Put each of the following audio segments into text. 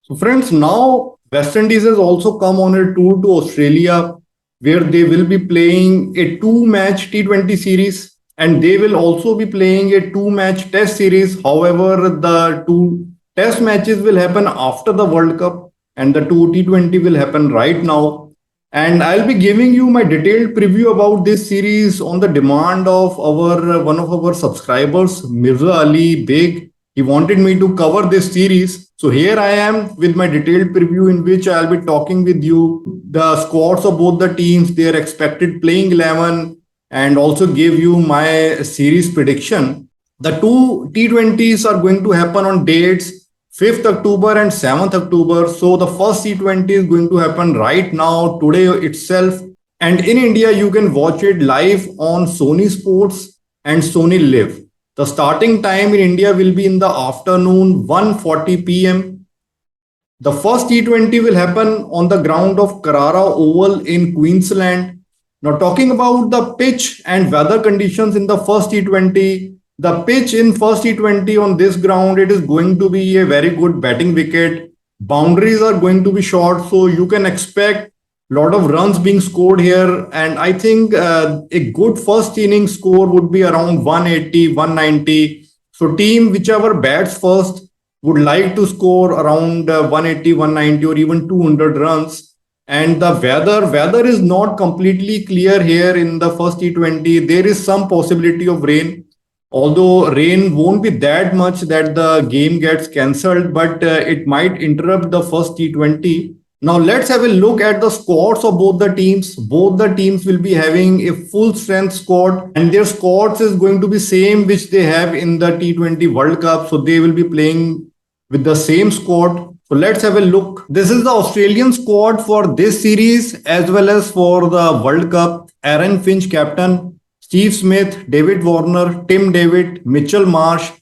So, friends, now West Indies has also come on a tour to Australia where they will be playing a two-match T20 series and they will also be playing a two-match Test series. However, the two Test matches will happen after the World Cup and the two T20 will happen right now. And I'll be giving you my detailed preview about this series on the demand of our one of our subscribers, Mirza Ali Beg. He wanted me to cover this series. So here I am with my detailed preview in which I'll be talking with you the squads of both the teams, their expected playing 11, and also give you my series prediction. The two T20s are going to happen on dates 5th October and 7th October. So the first T20 is going to happen right now, today itself. And in India, you can watch it live on Sony Sports and Sony Live. The starting time in India will be in the afternoon, 1:40 p.m. The first T20 will happen on the ground of Carrara Oval in Queensland. Now, talking about the pitch and weather conditions in the first T20, the pitch in first T20 on this ground, it is going to be a very good batting wicket. Boundaries are going to be short, so you can expect a lot of runs being scored here. And I think a good first inning score would be around 180, 190. So team whichever bats first would like to score around 180, 190 or even 200 runs. And the weather is not completely clear here in the first T20. There is some possibility of rain, although rain won't be that much that the game gets cancelled, but it might interrupt the first T20. Now let's have a look at the squads of both the teams. Both the teams will be having a full strength squad and their squads is going to be same which they have in the T20 World Cup. So they will be playing with the same squad. So let's have a look. This is the Australian squad for this series as well as for the World Cup. Aaron Finch captain, Steve Smith, David Warner, Tim David, Mitchell Marsh,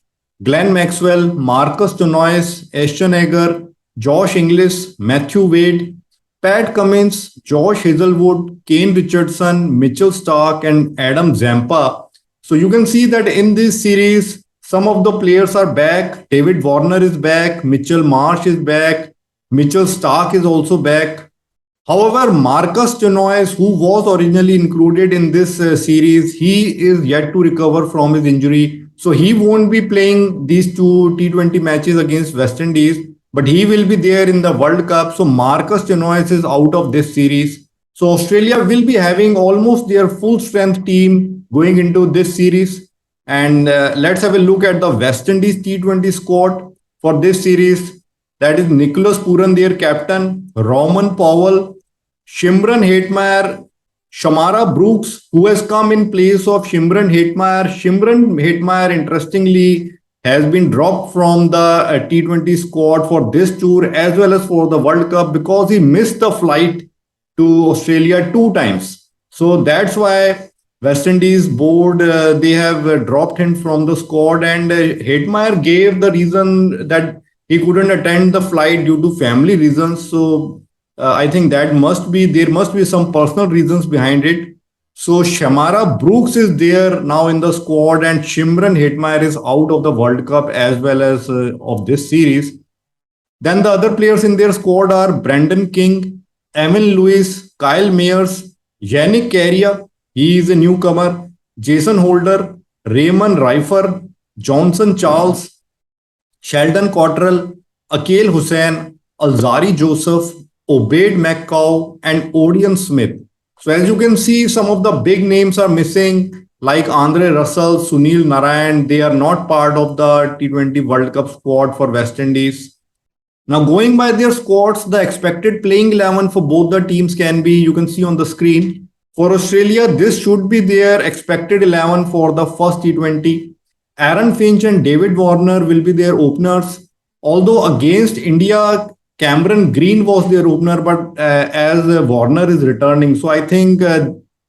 Glenn Maxwell, Marcus Stoinis, Ashton Agar, Josh Inglis, Matthew Wade, Pat Cummins, Josh Hazelwood, Kane Richardson, Mitchell Stark, and Adam Zampa. So you can see that in this series, some of the players are back. David Warner is back. Mitchell Marsh is back. Mitchell Stark is also back. However, Marcus Stoinis, who was originally included in this series, he is yet to recover from his injury. So he won't be playing these two T20 matches against West Indies, but he will be there in the World Cup. So Marcus Stoinis is out of this series. So Australia will be having almost their full strength team going into this series. And let's have a look at the West Indies T20 squad for this series. That is Nicholas Puran, their captain, Roman Powell, Shimran Hetmeyer, Shamara Brooks, who has come in place of Shimran Hetmeyer. Shimran Hetmeyer, interestingly, has been dropped from the T20 squad for this tour as well as for the World Cup because he missed the flight to Australia two times. So that's why West Indies board, they have dropped him from the squad, and Hetmeyer gave the reason that he couldn't attend the flight due to family reasons. So I think there must be some personal reasons behind it. So Shamara Brooks is there now in the squad, and Shimran Hetmeyer is out of the World Cup as well as of this series. Then the other players in their squad are Brandon King, Evan Lewis, Kyle Mayers, Yannick Carrier. He is a newcomer. Jason Holder, Raymond Rifer, Johnson Charles, Sheldon Cottrell, Akel Hussain, Alzari Joseph, Obaid McCow, and Odion Smith. So as you can see, some of the big names are missing, like Andre Russell, Sunil Narayan. They are not part of the T20 World Cup squad for West Indies. Now, going by their squads, the expected playing 11 for both the teams can be, you can see on the screen. For Australia, this should be their expected 11 for the first T20. Aaron Finch and David Warner will be their openers. Although against India, Cameron Green was their opener, but as Warner is returning, so I think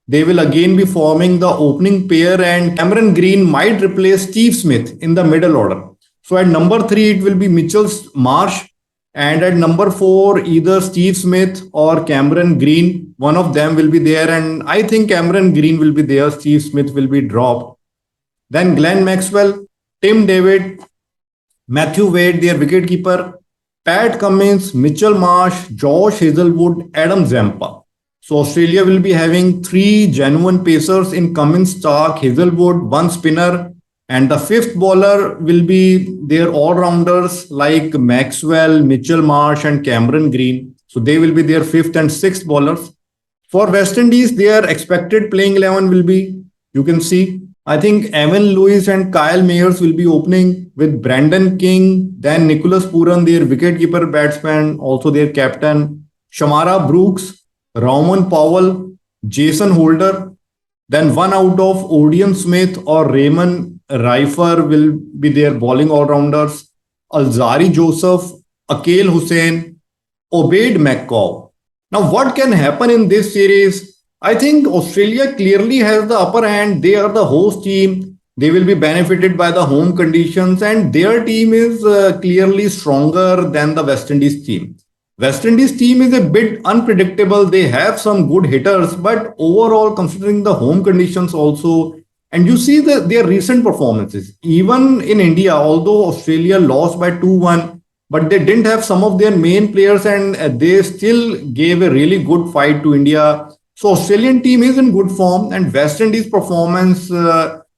they will again be forming the opening pair, and Cameron Green might replace Steve Smith in the middle order. So at number 3, it will be Mitchell Marsh. And at number 4, either Steve Smith or Cameron Green, one of them will be there. And I think Cameron Green will be there. Steve Smith will be dropped. Then Glenn Maxwell, Tim David, Matthew Wade, their wicketkeeper, Pat Cummins, Mitchell Marsh, Josh Hazelwood, Adam Zampa. So Australia will be having three genuine pacers in Cummins, Stark, Hazelwood, one spinner, and the fifth bowler will be their all-rounders like Maxwell, Mitchell Marsh, and Cameron Green. So they will be their fifth and sixth bowlers. For West Indies, their expected playing 11 will be, you can see, I think Evan Lewis and Kyle Mayers will be opening with Brandon King, then Nicholas Puran, their wicketkeeper batsman, also their captain, Shamara Brooks, Roman Powell, Jason Holder, then one out of Odion Smith or Raymond Rifer will be their bowling all-rounders, Alzari Joseph, Akil Hussain, Obaid McCaw. Now, what can happen in this series? I think Australia clearly has the upper hand. They are the host team. They will be benefited by the home conditions, and their team is clearly stronger than the West Indies team. West Indies team is a bit unpredictable. They have some good hitters, but overall, considering the home conditions also, and you see their recent performances, even in India, although Australia lost by 2-1, but they didn't have some of their main players and they still gave a really good fight to India. So Australian team is in good form, and West Indies performance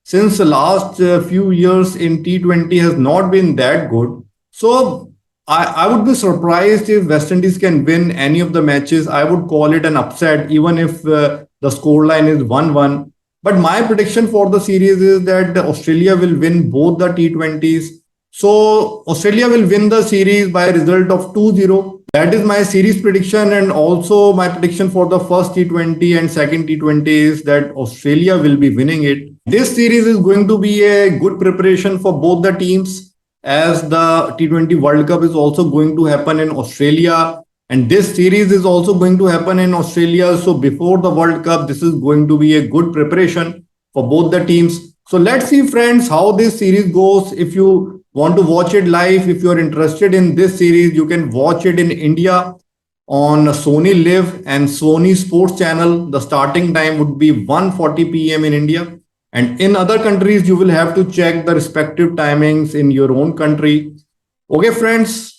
since the last few years in T20 has not been that good. So I would be surprised if West Indies can win any of the matches. I would call it an upset, even if the scoreline is 1-1. But my prediction for the series is that Australia will win both the T20s. So Australia will win the series by a result of 2-0. That is my series prediction, and also my prediction for the first T20 and second T20 is that Australia will be winning it. This series is going to be a good preparation for both the teams, as the T20 World Cup is also going to happen in Australia, and this series is also going to happen in Australia. So before the World Cup, this is going to be a good preparation for both the teams. So let's see, friends, how this series goes. If you want to watch it live, if you're interested in this series, you can watch it in India on Sony Live and Sony Sports Channel. The starting time would be 1:40 p.m. in India. And in other countries, you will have to check the respective timings in your own country. Okay, friends,